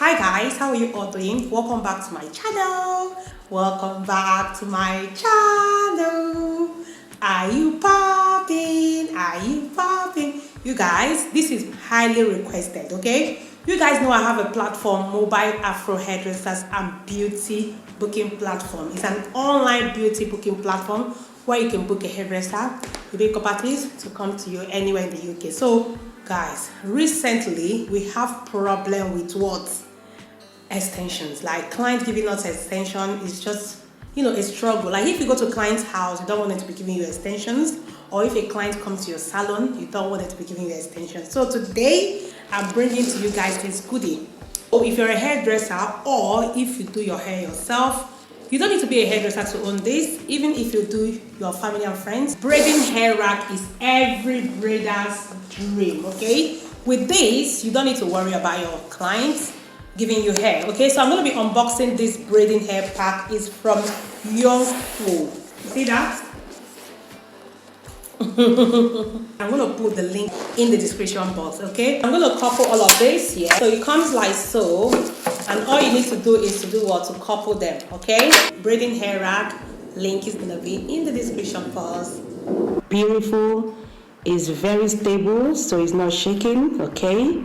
Hi guys, how are you all doing? Welcome back to my channel. Welcome back to my channel. Are you popping? Are you popping? You guys, this is highly requested, okay? You guys know I have a platform, Mobile Afro Hairdressers and Beauty Booking Platform. It's an online beauty booking platform where you can book a hairdresser, a makeup artist to come to you anywhere in the UK. So guys, recently we have problem with what? Extensions. Like clients giving us extension is just, a struggle. Like if you go to a client's house, you don't want them to be giving you extensions, or if a client comes to your salon, you don't want them to be giving you extensions. So today I'm bringing to you guys this goodie. So if you're a hairdresser or if you do your hair yourself, you don't need to be a hairdresser to own this. Even if you do your family and friends, braiding hair rack is every braider's dream, okay? With this, you don't need to worry about your clients giving you hair, okay? So I'm going to be unboxing this braiding hair pack. It's from Yumkfoi. See that? I'm going to put the link in the description box, okay? I'm going to couple all of this here. So it comes like so, and all you need to do is to do what? To couple them, okay? Braiding hair rack, link is going to be in the description box. Beautiful. It's very stable, so it's not shaking, okay?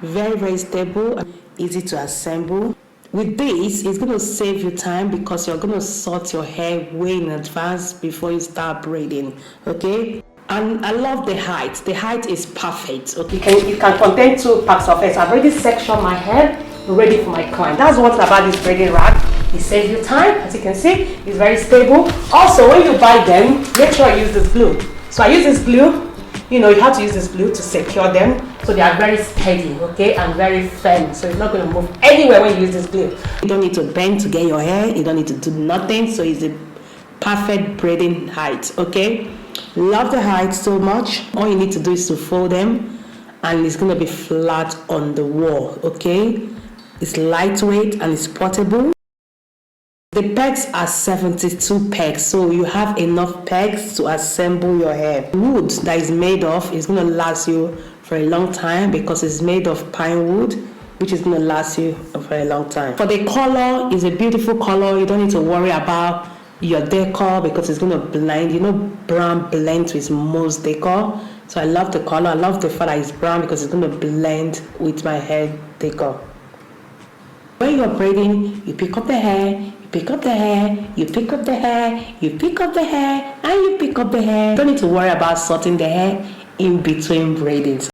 Very, very stable, easy to assemble. With this, it's going to save you time because you're going to sort your hair way in advance before you start braiding, okay? And I love the height. The height is perfect, okay? It can contain 2 packs of hair. So I've already sectioned my hair, ready for my client. That's what about this braiding rack. It saves you time, as you can see. It's very stable. Also, when you buy them, make sure you use this glue. So I use this glue. You have to use this glue to secure them, so they are very steady, okay, and very firm, so it's not going to move anywhere when you use this glue. You don't need to bend to get your hair, you don't need to do nothing, so it's a perfect braiding height, okay? Love the height so much. All you need to do is to fold them, and it's going to be flat on the wall, okay? It's lightweight and it's portable. The pegs are 72 pegs, so you have enough pegs to assemble your hair. The wood that is made of is going to last you for a long time because it's made of pine wood, which is going to last you for a long time. For the color, it's a beautiful color. You don't need to worry about your decor because it's going to blend. Brown blends with most decor. So I love the color. I love the fact that it's brown because it's going to blend with my hair decor. When you're braiding, you pick up the hair, pick up the hair, you pick up the hair, you pick up the hair, and you pick up the hair. You don't need to worry about sorting the hair in between braidings,